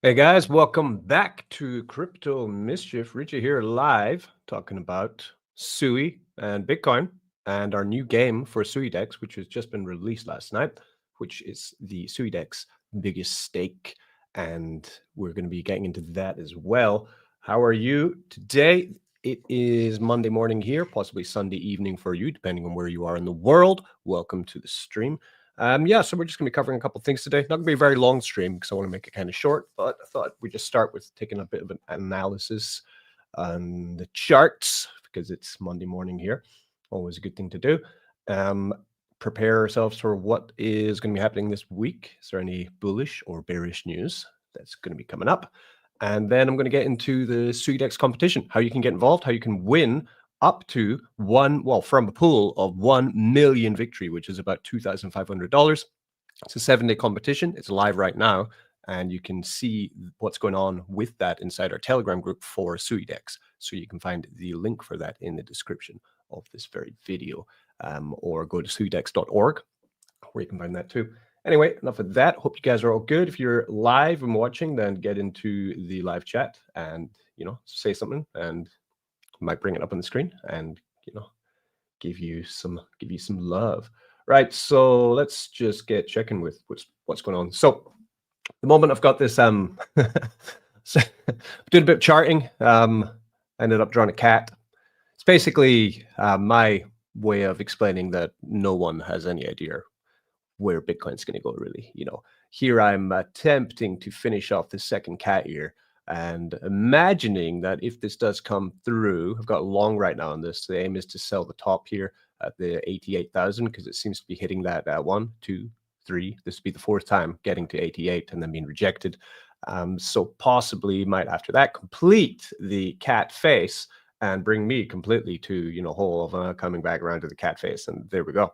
Hey guys, welcome back to Crypto Mischief. Richie here live talking about Sui and Bitcoin and our new game for SuiDex, which has just been released last night, which is the SuiDex biggest stake. And we're going to be getting into that as well. How are you today? It is Monday morning here, possibly Sunday evening for you, depending on where you are in the world. Welcome to the stream. So we're just going to be covering a couple of things today. Not going to be a very long stream because I want to make it kind of short, but I thought we'd just start with taking a bit of an analysis on the charts because it's Monday morning here. Always a good thing to do. Prepare ourselves for what is going to be happening this week. Is there any bullish or bearish news that's going to be coming up? And then I'm going to get into the SuiDex competition, how you can get involved, how you can win up to from a pool of 1 million victory, which is about $2,500. It's a 7-day competition. It's live right now, and you can see what's going on with that inside our Telegram group for SuiDex. So you can find the link for that in the description of this very video, or go to SuiDex.org where you can find that too. Anyway, enough of that. Hope you guys are all good. If you're live and watching, then get into the live chat and say something, and might bring it up on the screen and give you some love. Right, so let's just get checking with what's going on. So the moment I've got this so did a bit of charting, ended up drawing a cat. It's basically my way of explaining that no one has any idea where Bitcoin's going to go, really. Here I'm attempting to finish off the second cat ear and imagining that if this does come through, I've got long right now on this. The aim is to sell the top here at the 88,000 because it seems to be hitting that 1, 2, 3. This would be the fourth time getting to 88 and then being rejected. So possibly might after that complete the cat face and bring me completely to whole of coming back around to the cat face, and there we go.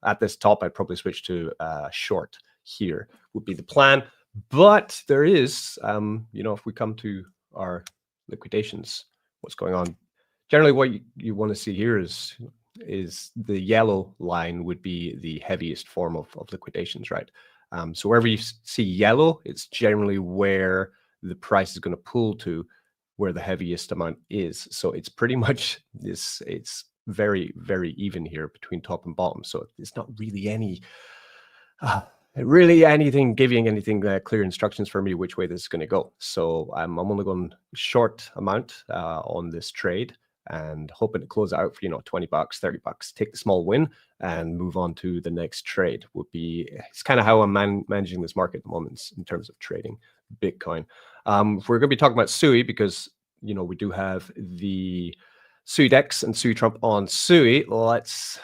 At this top, I'd probably switch to short here would be the plan. But there is, if we come to our liquidations, what's going on? Generally, what you want to see here is the yellow line would be the heaviest form of liquidations, right? So wherever you see yellow, it's generally where the price is going to pull to, where the heaviest amount is. So it's pretty much this. It's very, very even here between top and bottom. So it's not really anything giving anything clear instructions for me which way this is going to go. So I'm only going short amount on this trade and hoping to close out for $20, $30, take the small win and move on to the next trade. It's kind of how I'm managing this market at the moment in terms of trading Bitcoin. We're going to be talking about Sui because we do have the SuiDex and Sui Trump on Sui. Let's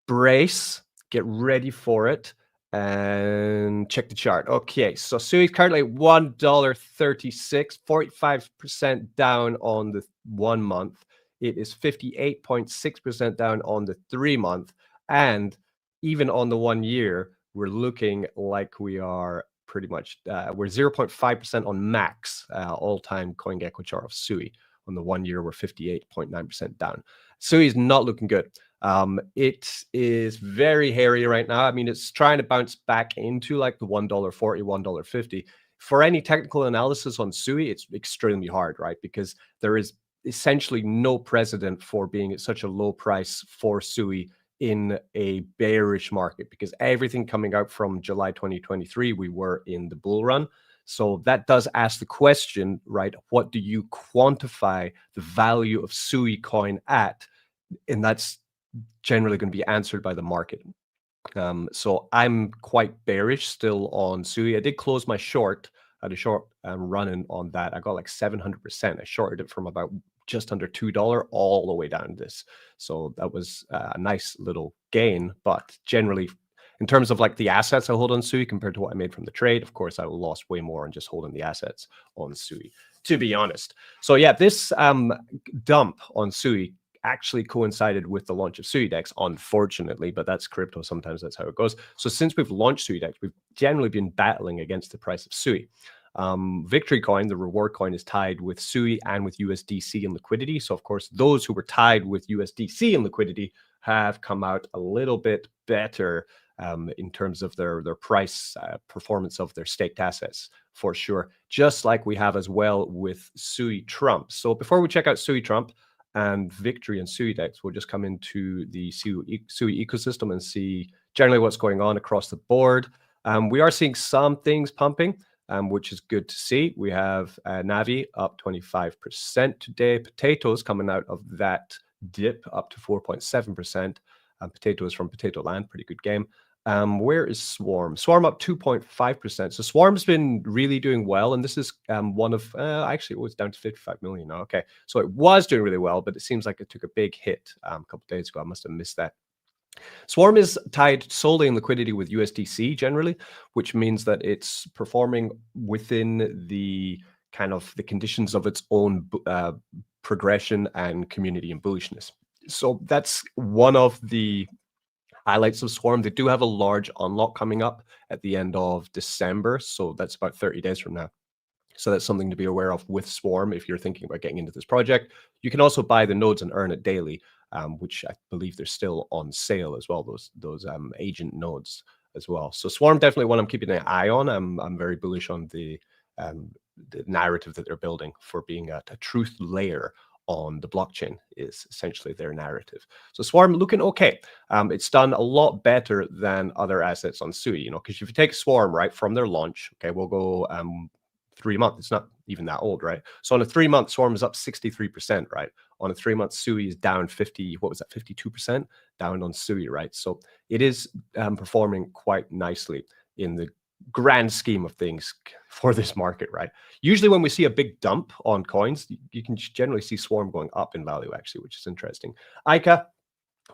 brace, get ready for it, and check the chart. Okay, so Sui is currently $1.36, 45% down on the 1 month. It is 58.6% down on the 3 month, and even on the 1 year, we're looking like we are pretty much we're 0.5% on max all-time CoinGecko chart of Sui. On the 1 year, we're 58.9% down. Sui is not looking good. It is very hairy right now. I mean, it's trying to bounce back into like the $1.40, $1.50. For any technical analysis on Sui, it's extremely hard, right? Because there is essentially no precedent for being at such a low price for Sui in a bearish market, because everything coming out from July 2023, we were in the bull run. So that does ask the question, right? What do you quantify the value of Sui coin at? And that's generally going to be answered by the market. So I'm quite bearish still on Sui. I did close my short. I had a short running on that. I got like 700%. I shorted it from about just under $2 all the way down this. So that was a nice little gain. But generally, in terms of like the assets I hold on Sui compared to what I made from the trade, of course, I lost way more on just holding the assets on Sui, to be honest. So yeah, this dump on Sui actually coincided with the launch of SuiDex, unfortunately, but that's crypto. Sometimes that's how it goes. So since we've launched SuiDex, we've generally been battling against the price of Sui. Victory coin, the reward coin, is tied with Sui and with USDC in liquidity. So of course, those who were tied with USDC in liquidity have come out a little bit better in terms of their price performance of their staked assets, for sure, just like we have as well with Sui Trump. So before we check out Sui Trump and Victory and SuiDex, we'll just come into the Sui ecosystem and see generally what's going on across the board. We are seeing some things pumping, which is good to see. We have Navi up 25% today. Potatoes coming out of that dip up to 4.7%. Potatoes from Potato Land, pretty good game. Where is Swarm? Swarm up 2.5%. So Swarm's been really doing well, and this is one of actually it was down to 55 million now. Okay, so it was doing really well, but it seems like it took a big hit a couple of days ago. I must have missed that. Swarm is tied solely in liquidity with USDC generally, which means that it's performing within the kind of the conditions of its own progression and community and bullishness. So that's one of the highlights of Swarm. They do have a large unlock coming up at the end of December, so that's about 30 days from now. So that's something to be aware of with Swarm if you're thinking about getting into this project. You can also buy the nodes and earn it daily, which I believe they're still on sale as well, those agent nodes as well. So Swarm definitely one I'm keeping an eye on. I'm very bullish on the narrative that they're building for being a truth layer on the blockchain is essentially their narrative. So Swarm looking okay. It's done a lot better than other assets on Sui, you know, because if you take Swarm, right, from their launch, okay, we'll go 3 months. It's not even that old, right? So on a 3 month, Swarm is up 63%, right? On a 3 month, Sui is down 50, what was that, 52% down on Sui, right? So it is performing quite nicely in the grand scheme of things for this market, right? Usually when we see a big dump on coins, you can generally see Swarm going up in value, actually, which is interesting. ICA,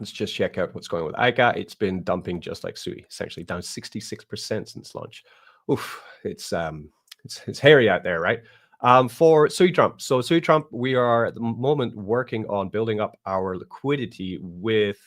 let's just check out what's going on with ICA. It's been dumping just like Sui, essentially down 66% since launch. Oof, it's hairy out there, right? For Sui Trump. So Sui Trump, we are at the moment working on building up our liquidity with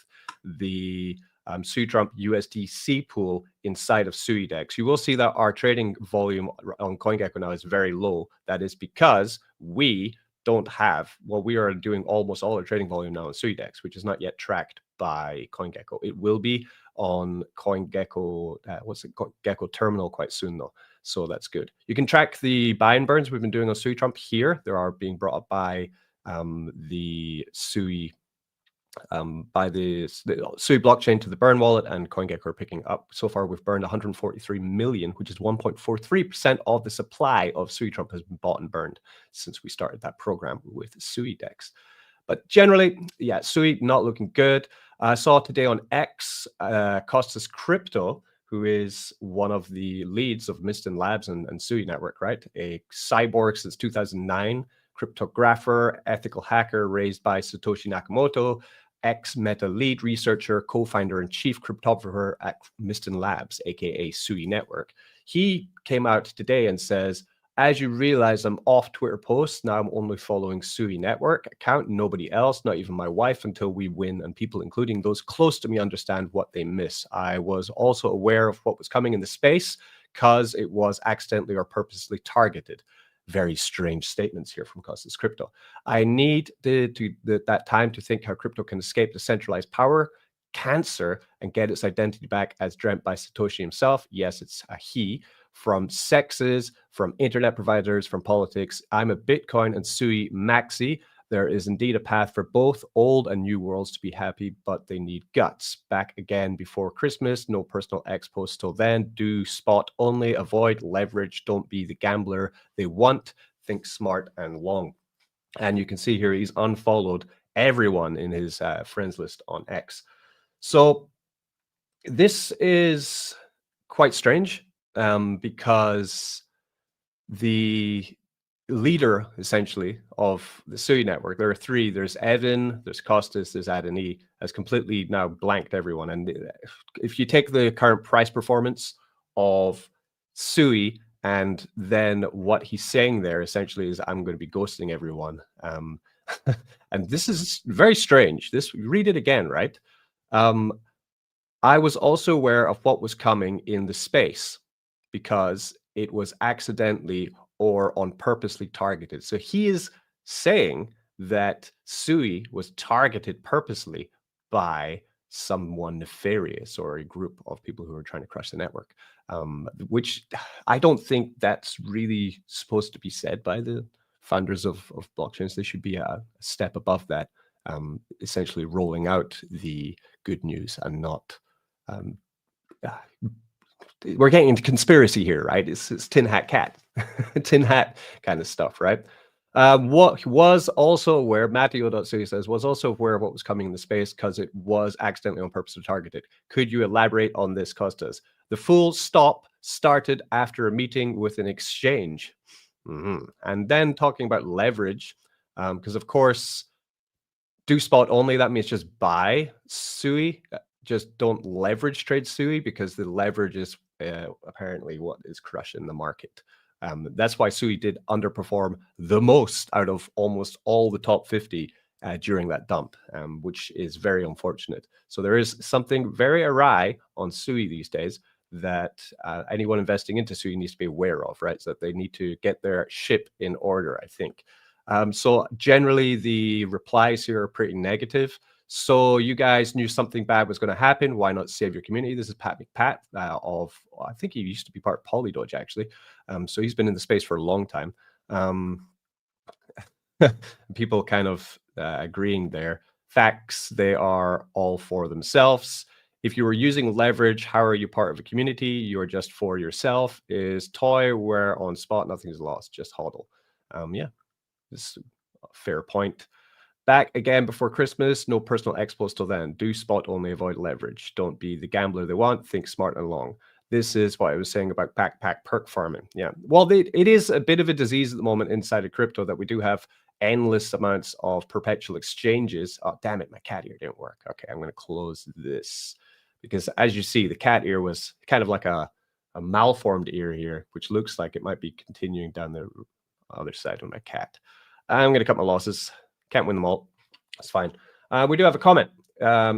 the Sui Trump USDC pool inside of SuiDex. You will see that our trading volume on CoinGecko now is very low. That is because we don't have, well, we are doing almost all our trading volume now on SuiDex, which is not yet tracked by CoinGecko. It will be on CoinGecko, Gecko Terminal quite soon though. So that's good. You can track the buy and burns we've been doing on Sui Trump here. They are being brought up by the Sui Sui blockchain to the burn wallet, and CoinGecko are picking up. So far, we've burned 143 million, which is 1.43% of the supply of Sui Trump has been bought and burned since we started that program with SuiDex. But generally, yeah, Sui not looking good. I saw today on X, Costas Crypto, who is one of the leads of Mistin Labs and Sui Network, right? A cyborg since 2009, cryptographer, ethical hacker raised by Satoshi Nakamoto, ex-Meta lead researcher, co-founder and chief cryptographer at Mistin Labs, aka Sui Network. He came out today and says, as you realize, I'm off Twitter posts. Now I'm only following Sui Network account, nobody else, not even my wife, until we win and people, including those close to me, understand what they miss. I was also aware of what was coming in the space because it was accidentally or purposely targeted. Very strange statements here from Costas Crypto. I need that time to think how crypto can escape the centralized power cancer and get its identity back as dreamt by Satoshi himself. Yes, it's a he. From sexes, from internet providers, from politics. I'm a Bitcoin and Sui maxi. There is indeed a path for both old and new worlds to be happy, but they need guts. Back again before Christmas. No personal X posts till then. Do spot only. Avoid leverage. Don't be the gambler they want. Think smart and long. And you can see here he's unfollowed everyone in his friends list on X. So this is quite strange because the leader essentially of the Sui network, there are three. There's Evan, there's Costas, there's Adani, has completely now blanked everyone. And if you take the current price performance of Sui and then what he's saying there essentially is, I'm going to be ghosting everyone. And this is very strange. Read it again, right? I was also aware of what was coming in the space because it was accidentally or on purposely targeted. So he is saying that Sui was targeted purposely by someone nefarious or a group of people who are trying to crush the network, which I don't think that's really supposed to be said by the founders of blockchains. They should be a step above that, essentially rolling out the good news and not. Um, uh, we're getting into conspiracy here, right? It's tin hat cat, tin hat kind of stuff, right? What was also aware, Matteo.sui says, was also aware of what was coming in the space because it was accidentally on purpose targeted. Could you elaborate on this, Costas? The full stop started after a meeting with an exchange. And then talking about leverage, because of course, do spot only, that means just buy SUI. Just don't leverage trade SUI because the leverage is apparently what is crushing the market. That's why SUI did underperform the most out of almost all the top 50 during that dump, which is very unfortunate. So there is something very awry on SUI these days that anyone investing into SUI needs to be aware of, right? So that they need to get their ship in order, I think. So generally the replies here are pretty negative. So you guys knew something bad was going to happen. Why not save your community? This is Pat McPat I think he used to be part of Polydodge, actually. So he's been in the space for a long time. People kind of agreeing there. Facts, they are all for themselves. If you were using leverage, how are you part of a community? You're just for yourself. Is toy where on spot, nothing's lost, just hodl. Yeah, this is a fair point. Back again before Christmas, no personal expos till then. Do spot only, avoid leverage. Don't be the gambler they want, think smart and long. This is what I was saying about backpack perk farming. Yeah, well, it is a bit of a disease at the moment inside of crypto that we do have endless amounts of perpetual exchanges. Oh, damn it, my cat ear didn't work. Okay, I'm going to close this because as you see, the cat ear was kind of like a malformed ear here, which looks like it might be continuing down the other side of my cat. I'm going to cut my losses. Can't win them all. That's fine. We do have a comment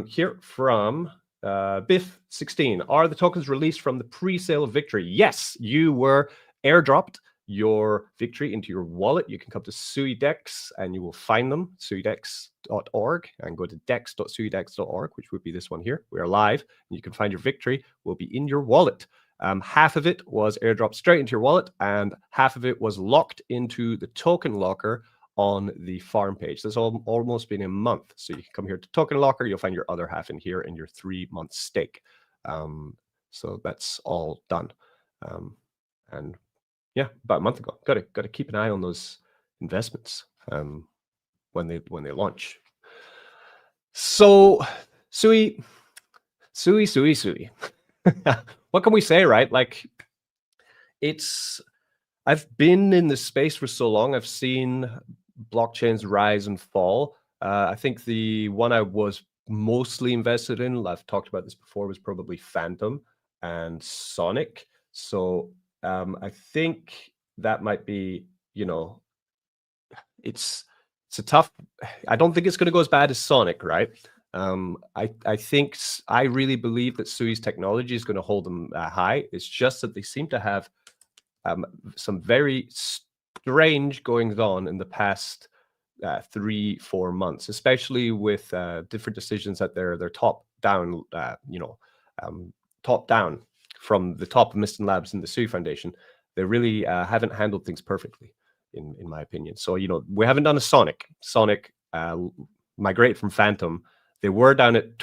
here from Biff16. Are the tokens released from the pre-sale of Victory? Yes, you were airdropped your Victory into your wallet. You can come to SuiDex and you will find them, suidex.org, and go to dex.suidex.org, which would be this one here. We are live, and you can find your Victory will be in your wallet. Half of it was airdropped straight into your wallet, and half of it was locked into the token locker on the farm page. That's almost been a month. So you can come here to Token Locker. You'll find your other half in here in your 3-month stake. So that's all done. And yeah, about a month ago. Got to keep an eye on those investments when they launch. So Sui. What can we say, right? Like I've been in this space for so long. I've seen blockchains rise and fall. I think the one I was mostly invested in, I've talked about this before, was probably Phantom and Sonic. So I think that might be, it's a tough. I don't think it's going to go as bad as Sonic, right? I really believe that Sui's technology is going to hold them high. It's just that they seem to have some very strange goings on in the past 3-4 months, especially with different decisions that they're top down, top down from the top of Miston Labs and the Sui Foundation. They really haven't handled things perfectly, in my opinion. So we haven't done a Sonic migrate from Phantom. They were down at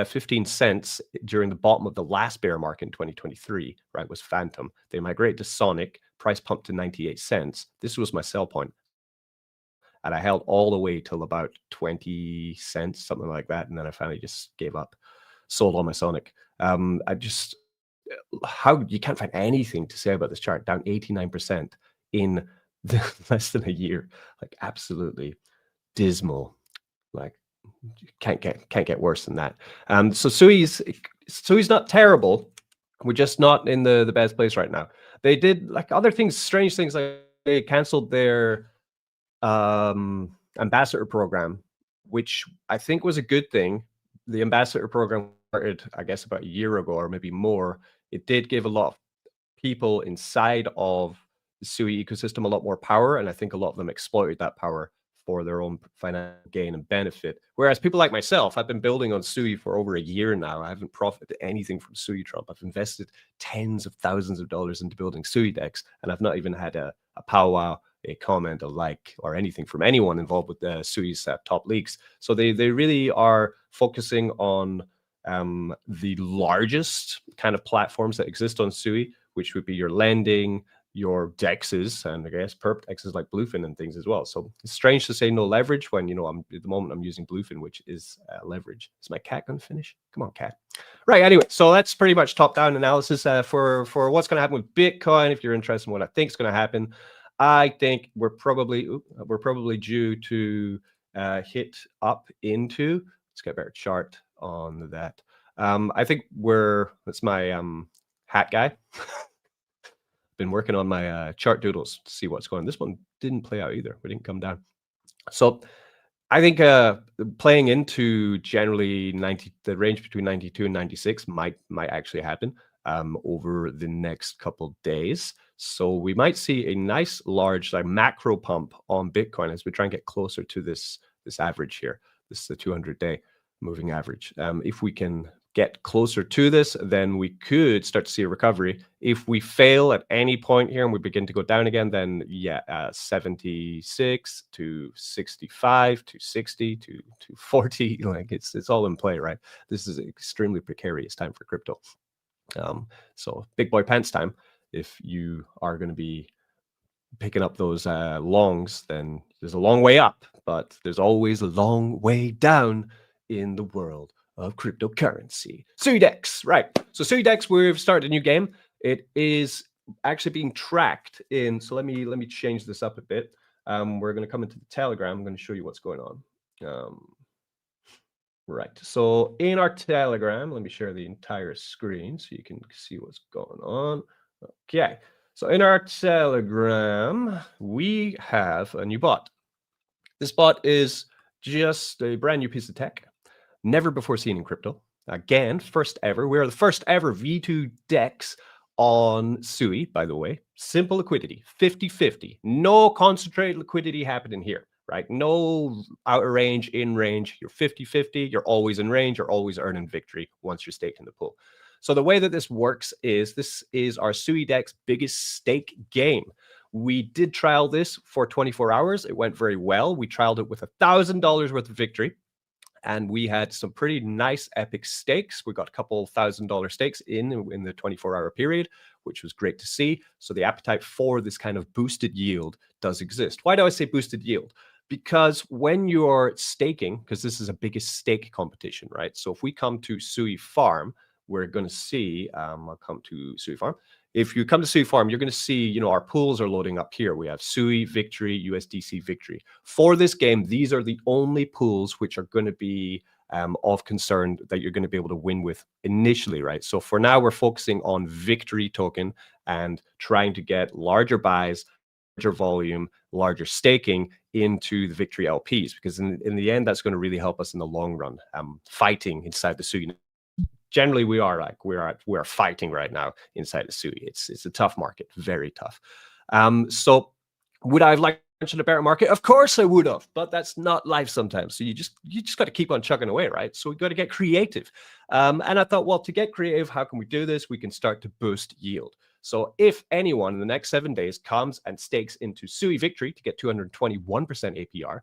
15 cents during the bottom of the last bear market in 2023, right? Was Phantom. They migrated to Sonic, price pumped to 98 cents. This was my sell point. And I held all the way till about 20 cents, something like that. And then I finally just gave up, sold all my Sonic. How you can't find anything to say about this chart, down 89% in less than a year. Like absolutely dismal. Like can't get worse than that. So Sui's not terrible. We're just not in the best place right now. They did like other things, strange things, like they canceled their ambassador program, which I think was a good thing. The ambassador program started, I guess, about a year ago or maybe more. It did give a lot of people inside of the Sui ecosystem a lot more power, and I think a lot of them exploited that power for their own financial gain and benefit. Whereas people like myself, I've been building on Sui for over a year now. I haven't profited anything from Sui Trump. I've invested tens of thousands of dollars into building SuiDex, and I've not even had a powwow, a comment, a like, or anything from anyone involved with the Sui's top leagues. So they really are focusing on the largest kind of platforms that exist on Sui, which would be your lending, your dexes, and I guess perp dexes like Bluefin and things as well. So it's strange to say no leverage when, you know, at the moment I'm using Bluefin, which is leverage. Is my cat going to finish? Come on, cat. Right. Anyway, so that's pretty much top-down analysis for what's going to happen with Bitcoin. If you're interested in what I think is going to happen, I think we're probably due to hit up into. Let's get a better chart on that. I think that's my hat guy. Been working on my chart doodles to see what's going on. This one didn't play out either. We didn't come down. So I think playing into generally the range between 92 and 96 might actually happen over the next couple days. So we might see a nice large like macro pump on Bitcoin as we try and get closer to this average here. This is the 200-day moving average. If we can get closer to this, then we could start to see a recovery. If we fail at any point here and we begin to go down again, then yeah, 76 to 65 to 60 to 40, like it's all in play, right? This is an extremely precarious time for crypto. So big boy pants time. If you are going to be picking up those longs, then there's a long way up, but there's always a long way down in the world of cryptocurrency. SuiDex, right? So SuiDex, we've started a new game. It is actually being tracked in. So let me change this up a bit. We're going to come into the Telegram. I'm going to show you what's going on. Right. So in our Telegram, let me share the entire screen so you can see what's going on. Okay. So in our Telegram, we have a new bot. This bot is just a brand new piece of tech. Never before seen in crypto. Again, first ever. We're the first ever V2 DEX on Sui, by the way. Simple liquidity, 50-50. No concentrated liquidity happening here, right? No outer range, in range. You're 50-50. You're always in range. You're always earning victory once you're staked in the pool. So the way that this works is this is our SuiDex biggest stake game. We did trial this for 24 hours. It went very well. We trialed it with $1,000 worth of victory. And we had some pretty nice epic stakes. We got a couple $1,000 stakes in the 24-hour period, which was great to see. So the appetite for this kind of boosted yield does exist. Why do I say boosted yield? Because when you're staking, because this is a biggest stake competition, right? So if we come to Sui Farm, we're going to see, I'll come to Sui Farm. If you come to Sui Farm, you're going to see, you know, our pools are loading up here. We have Sui, Victory, USDC, Victory. For this game, these are the only pools which are going to be of concern that you're going to be able to win with initially, right? So for now, we're focusing on Victory token and trying to get larger buys, larger volume, larger staking into the Victory LPs, because in the end, that's going to really help us in the long run, fighting inside the Sui. Generally, we are fighting right now inside the Sui. It's a tough market, very tough. So would I have liked to mention a bear market? Of course I would have, but that's not life sometimes. So you just got to keep on chugging away, right? So we got to get creative. And I thought, well, to get creative, how can we do this? We can start to boost yield. So if anyone in the next 7 days comes and stakes into Sui Victory to get 221% APR,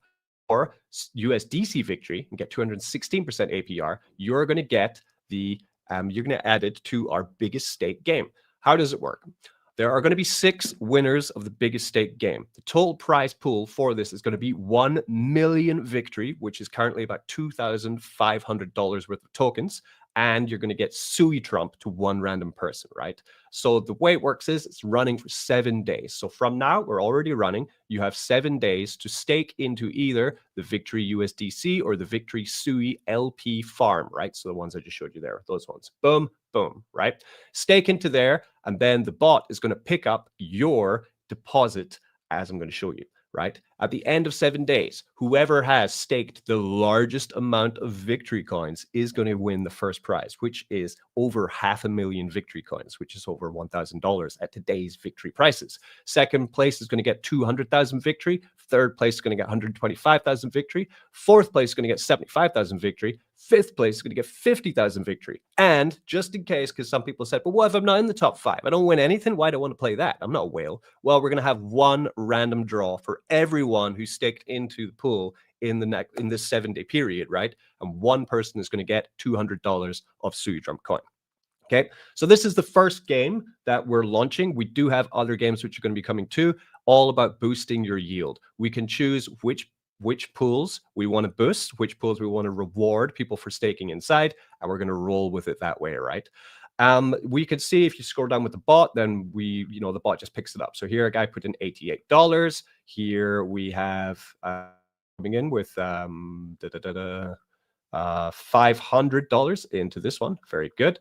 or USDC Victory and get 216% APR, you're going to get you're going to add it to our biggest stake game. How does it work? There are going to be 6 winners of the biggest stake game. The total prize pool for this is going to be 1 million victory, which is currently about $2,500 worth of tokens. And you're going to get Sui Trump to one random person, right? So the way it works is it's running for 7 days. So from now, we're already running. You have 7 days to stake into either the Victory USDC or the Victory Sui LP farm, right? So the ones I just showed you there, those ones. Boom, boom, right? Stake into there, and then the bot is going to pick up your deposit as I'm going to show you. Right? At the end of 7 days, whoever has staked the largest amount of victory coins is going to win the first prize, which is over 500,000 victory coins, which is over $1,000 at today's victory prices. Second place is going to get 200,000 victory. Third place is going to get 125,000 victory. Fourth place is going to get 75,000 victory. Fifth place is going to get 50,000 victory. And just in case, because some people said, but what if I'm not in the top 5? I don't win anything. Why do I want to play that? I'm not a whale. Well, we're going to have one random draw for everyone who staked into the pool in this 7-day period, right? And one person is going to get $200 of Sui Trump coin. Okay, so this is the first game that we're launching. We do have other games which are going to be coming too, all about boosting your yield. We can choose which pools we want to boost, which pools we want to reward people for staking inside, and we're going to roll with it that way, right? We could see if you scroll down with the bot, then the bot just picks it up. So here a guy put in $88. Here we have coming in with $500 into this one. Very good.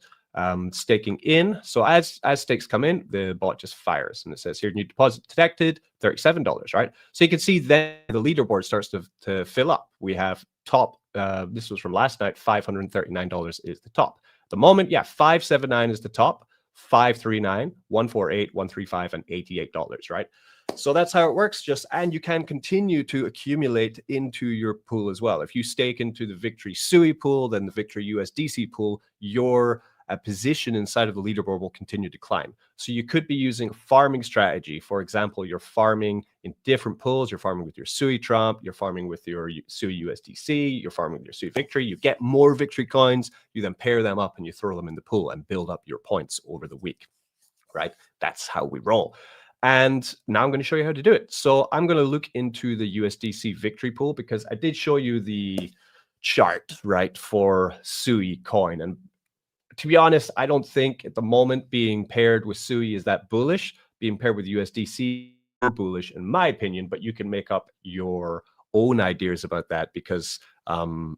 Staking in. So as stakes come in, the bot just fires and it says here, new deposit detected, $37, right? So you can see then the leaderboard starts to fill up. We have top, this was from last night, $539 is the top. At the moment, yeah, 579 is the top, 539, 148, 135, and $88, right? So that's how it works. And you can continue to accumulate into your pool as well. If you stake into the Victory Sui pool, then the Victory USDC pool, your position inside of the leaderboard will continue to climb. So you could be using a farming strategy. For example, you're farming in different pools. You're farming with your Sui Trump. You're farming with your Sui USDC. You're farming with your Sui Victory. You get more Victory coins. You then pair them up and you throw them in the pool and build up your points over the week, right? That's how we roll. And now I'm going to show you how to do it. So I'm going to look into the USDC Victory pool because I did show you the chart, right, for Sui coin. And to be honest, I don't think at the moment being paired with Sui is that bullish. Being paired with USDC is bullish in my opinion, but you can make up your own ideas about that because you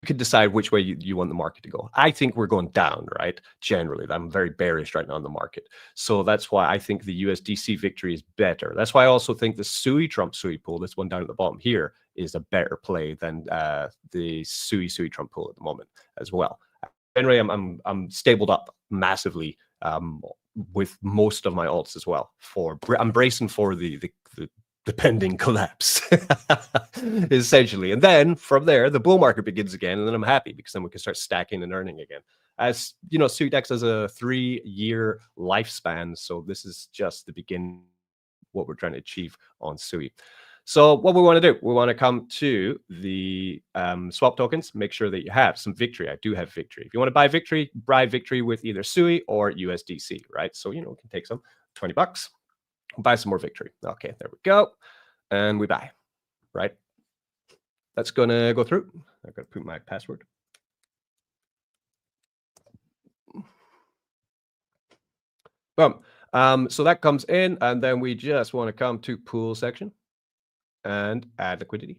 could decide which way you want the market to go. I think we're going down, right? Generally, I'm very bearish right now on the market. So that's why I think the USDC Victory is better. That's why I also think the Sui Trump Sui pool, this one down at the bottom here, is a better play than the Sui Trump pool at the moment as well. Anyway, I'm stabled up massively with most of my alts as well. I'm bracing for the pending collapse, essentially. And then from there, the bull market begins again, and then I'm happy because then we can start stacking and earning again. As you know, SuiDex has a 3-year lifespan, so this is just the beginning of what we're trying to achieve on Sui. So what we want to do, we want to come to the swap tokens, make sure that you have some Victory. I do have Victory. If you want to buy Victory with either Sui or USDC, right? So, we can take some, $20. Buy some more Victory. Okay, there we go. And we buy, right? That's going to go through. I've got to put my password. Boom. So that comes in, and then we just want to come to pool section and add liquidity.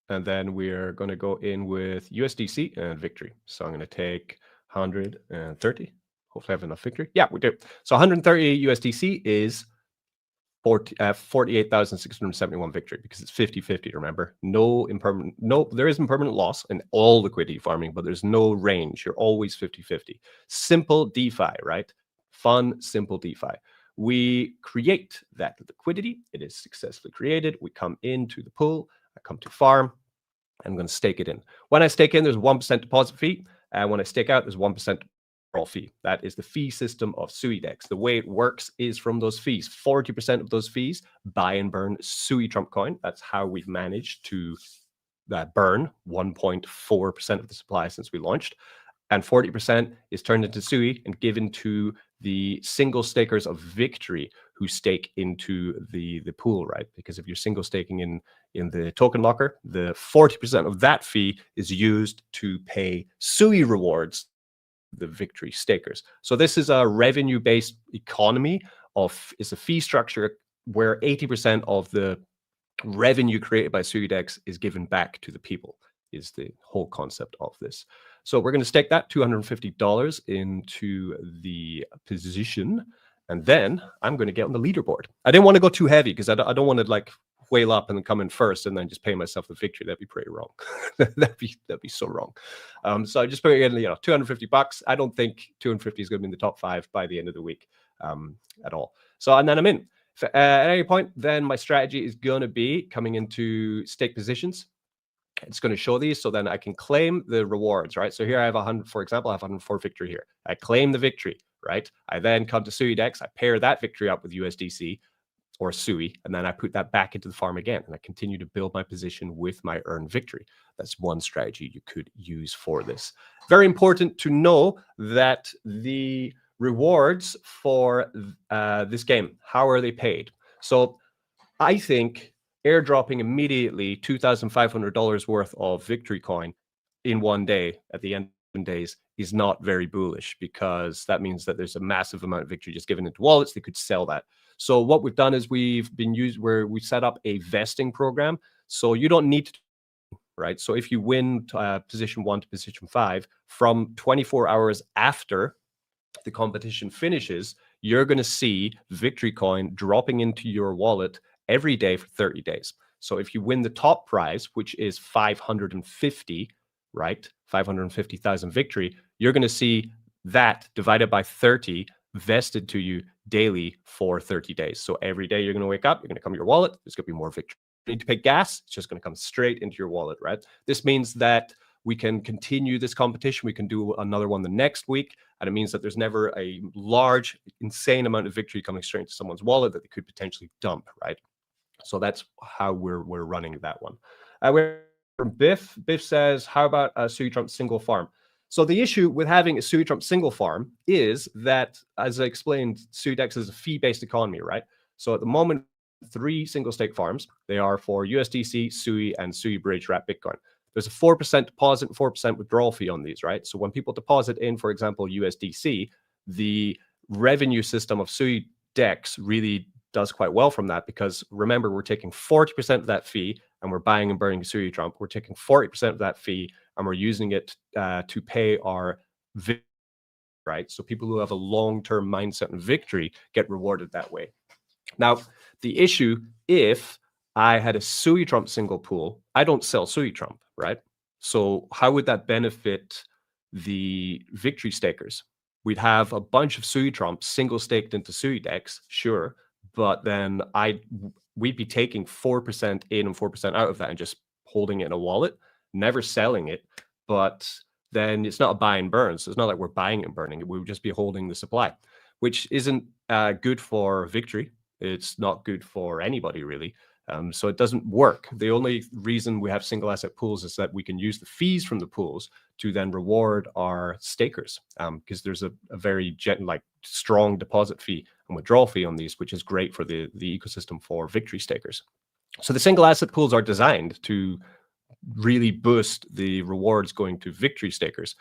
And then we're going to go in with USDC and Victory. So I'm going to take 130. Hopefully I have enough Victory. Yeah, we do. So 130 USDC is 48,671 Victory because it's 50-50, remember? There is impermanent loss in all liquidity farming, but there's no range. You're always 50-50. Simple DeFi, right? Fun, simple DeFi. We create that liquidity. It is successfully created. We come into the pool. I come to farm. I'm going to stake it in. When I stake in, there's 1% deposit fee. And when I stake out, there's 1% fee. That is the fee system of SuiDex. The way it works is from those fees. 40% of those fees buy and burn Sui Trump coin. That's how we've managed to burn 1.4% of the supply since we launched. And 40% is turned into Sui and given to the single stakers of Victory who stake into the pool, right? Because if you're single staking in the token locker, the 40% of that fee is used to pay Sui rewards, the Victory stakers. So this is a revenue-based economy it's a fee structure where 80% of the revenue created by SuiDex is given back to the people, is the whole concept of this. So we're going to stake that $250 into the position, and then I'm going to get on the leaderboard. I didn't want to go too heavy because I don't want to whale up and then come in first and then just pay myself the victory. That'd be pretty wrong. that'd be so wrong. So I just put in, $250. I don't think 250 is going to be in the top 5 by the end of the week at all. So, and then I'm in. At any point, then my strategy is going to be coming into stake positions. It's going to show these, so then I can claim the rewards, right? So here I have 100, for example, I have 104 victory here. I claim the victory, right? I then come to SuiDex, I pair that victory up with USDC or Sui, and then I put that back into the farm again, and I continue to build my position with my earned victory. That's one strategy you could use for this. Very important to know that the rewards for this game, how are they paid? So I think airdropping immediately $2,500 worth of victory coin in one day at the end of 7 days is not very bullish, because that means that there's a massive amount of victory just given into wallets. They could sell that. So what we've done is we set up a vesting program. So you don't need to, right? So if you win position 1 to position 5 from 24 hours after the competition finishes, you're going to see victory coin dropping into your wallet every day for 30 days. So if you win the top prize, which is 550, right? 550,000 victory, you're going to see that divided by 30 vested to you daily for 30 days. So every day you're going to wake up, you're going to come to your wallet, there's going to be more victory. You need to pay gas, it's just going to come straight into your wallet, right? This means that we can continue this competition. We can do another one the next week. And it means that there's never a large, insane amount of victory coming straight into someone's wallet that they could potentially dump, right? So that's how we're running that one. We're from Biff. Biff says, how about a SuiTrump single farm? So the issue with having a SuiTrump single farm is that, as I explained, SuiDex is a fee-based economy, right? So at the moment, 3 single stake farms. They are for USDC, Sui, and Sui Bridge Wrap Bitcoin. There's a 4% deposit and 4% withdrawal fee on these, right? So when people deposit in, for example, USDC, the revenue system of SuiDex really does quite well from that, because remember, we're taking 40% of that fee and we're buying and burning SuiTrump. We're taking 40% of that fee and we're using it to pay our victory, right? So people who have a long-term mindset and victory get rewarded that way. Now, the issue, if I had a SuiTrump single pool, I don't sell SuiTrump, right? So how would that benefit the victory stakers? We'd have a bunch of SuiTrump single staked into SuiDex, sure, but then we'd be taking 4% in and 4% out of that and just holding it in a wallet, never selling it. But then it's not a buy and burn. So it's not like we're buying and burning it. We would just be holding the supply, which isn't good for victory. It's not good for anybody, really. So it doesn't work. The only reason we have single asset pools is that we can use the fees from the pools to then reward our stakers, because there's a very strong deposit fee and withdrawal fee on these, which is great for the ecosystem for victory stakers. So the single asset pools are designed to really boost the rewards going to victory stakers,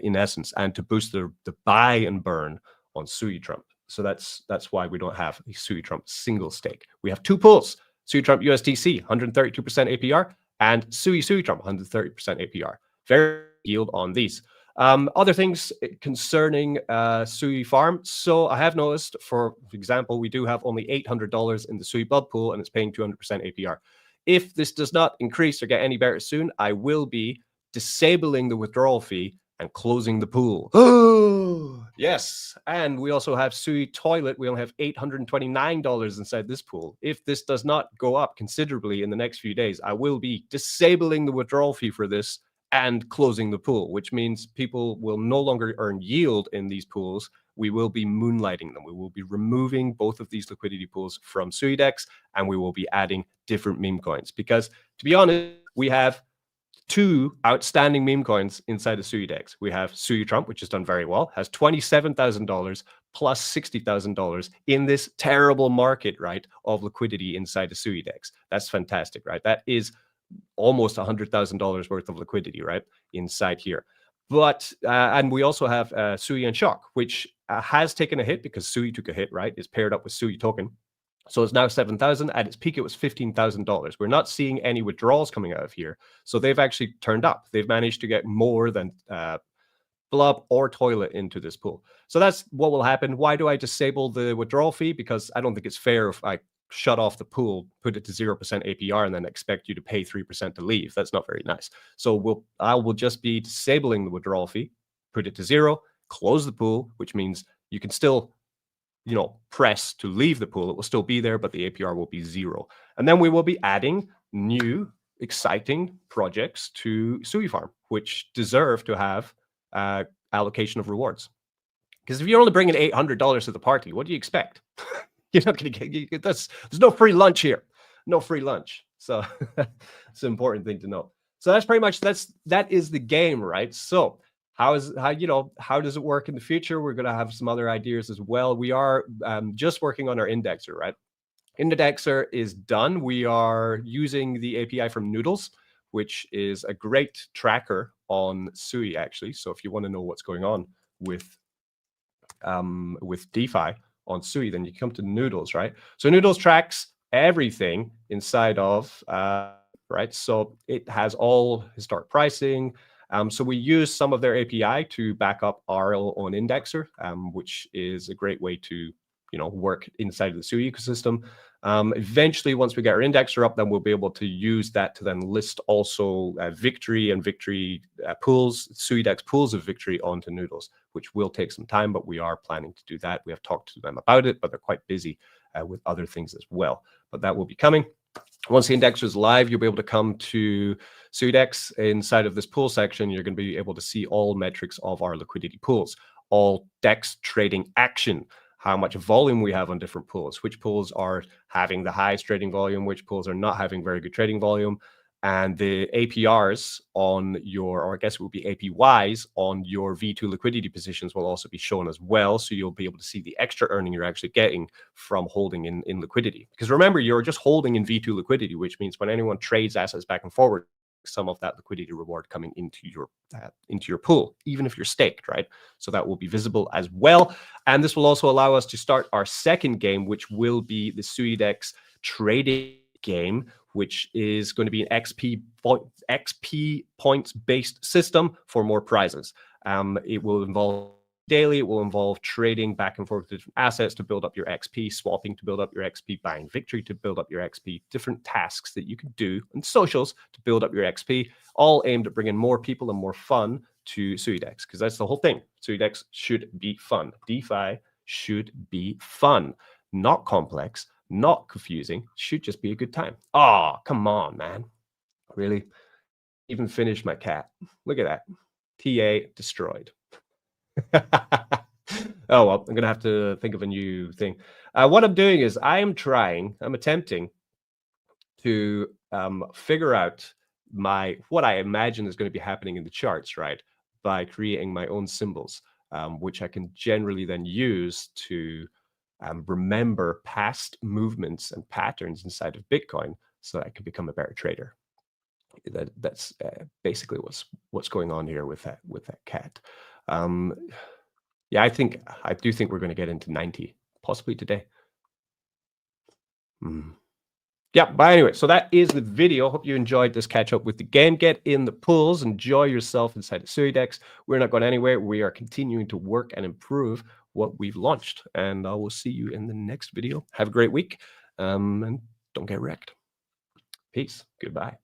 in essence, and to boost the buy and burn on SuiTrump. So that's why we don't have a SuiTrump single stake. We have 2 pools: SuiTrump USDC, 132% APR, and SuiTrump, 130% APR. Very yield on these. Other things concerning Sui Farm. So I have noticed, for example, we do have only $800 in the Sui Bud pool, and it's paying 200% APR. If this does not increase or get any better soon, I will be disabling the withdrawal fee and closing the pool. Oh, yes. And we also have Sui Toilet. We only have $829 inside this pool. If this does not go up considerably in the next few days, I will be disabling the withdrawal fee for this and closing the pool, which means people will no longer earn yield in these pools. We will be moonlighting them. We will be removing both of these liquidity pools from SuiDex, and we will be adding different meme coins. Because, to be honest, we have 2 outstanding meme coins inside of SuiDex. We have SuiTrump, which has done very well, has $27,000 plus $60,000 in this terrible market, right, of liquidity inside of SuiDex. That's fantastic, right? That is almost $100,000 worth of liquidity, right, inside here. But and we also have Sui and Shock, which has taken a hit because Sui took a hit, right? It's paired up with Sui token. So it's now 7,000. At its peak, it was $15,000. We're not seeing any withdrawals coming out of here. So they've actually turned up. They've managed to get more than Blub or Toilet into this pool. So that's what will happen. Why do I disable the withdrawal fee? Because I don't think it's fair if I shut off the pool, put it to 0% APR, and then expect you to pay 3% to leave. That's not very nice. So I will just be disabling the withdrawal fee, put it to 0, close the pool, which means you can still, press to leave the pool. It will still be there, but the APR will be 0. And then we will be adding new exciting projects to Sui Farm, which deserve to have allocation of rewards. Because if you're only bringing $800 to the party, what do you expect? You're not going to get there's no free lunch here. No free lunch. So it's an important thing to know. So that's pretty much that is the game, right? So how does it work in the future? We're going to have some other ideas as well. We are just working on our indexer, right? Indexer is done. We are using the API from Noodles, which is a great tracker on Sui, actually. So if you want to know what's going on with DeFi on Sui, then you come to Noodles, right? So Noodles tracks everything inside of, right? So it has all historic pricing. So we use some of their API to back up our own indexer, which is a great way to, work inside of the Sui ecosystem. Eventually, once we get our indexer up, then we'll be able to use that to then list also Victory and Victory pools, SuiDex pools of Victory onto Noodles, which will take some time, but we are planning to do that. We have talked to them about it, but they're quite busy with other things as well. But that will be coming. Once the indexer is live, you'll be able to come to SuiDex. Inside of this pool section, you're going to be able to see all metrics of our liquidity pools, all DEX trading action, how much volume we have on different pools, which pools are having the highest trading volume, which pools are not having very good trading volume, and the APRs on your, or I guess it would be APYs on your V2 liquidity positions will also be shown as well. So you'll be able to see the extra earning you're actually getting from holding in liquidity. Because remember, you're just holding in V2 liquidity, which means when anyone trades assets back and forward, some of that liquidity reward coming into your pool, even if you're staked, right? So that will be visible as well. And this will also allow us to start our second game, which will be the SuiDex trading game, which is going to be an XP points based system for more prizes. It will involve daily, it will involve trading back and forth with different assets to build up your XP, swapping to build up your XP, buying Victory to build up your XP, different tasks that you can do and socials to build up your XP, all aimed at bringing more people and more fun to SuiDex, because that's the whole thing. SuiDex should be fun. DeFi should be fun, not complex, not confusing, should just be a good time. Oh, come on, man. Really? Even finished my cat. Look at that. TA destroyed. Oh, well, I'm going to have to think of a new thing. What I'm doing is I'm attempting to figure out what I imagine is going to be happening in the charts, right? By creating my own symbols, which I can generally then use to remember past movements and patterns inside of Bitcoin so that I can become a better trader. That's basically what's going on here with that cat. Yeah, I do think we're going to get into 90, possibly today. Yeah, but anyway, so that is the video. Hope you enjoyed this catch up with the game. Get in the pools, enjoy yourself inside of SuiDex. We're not going anywhere. We are continuing to work and improve what we've launched. And I will see you in the next video. Have a great week, and don't get wrecked. Peace. Goodbye.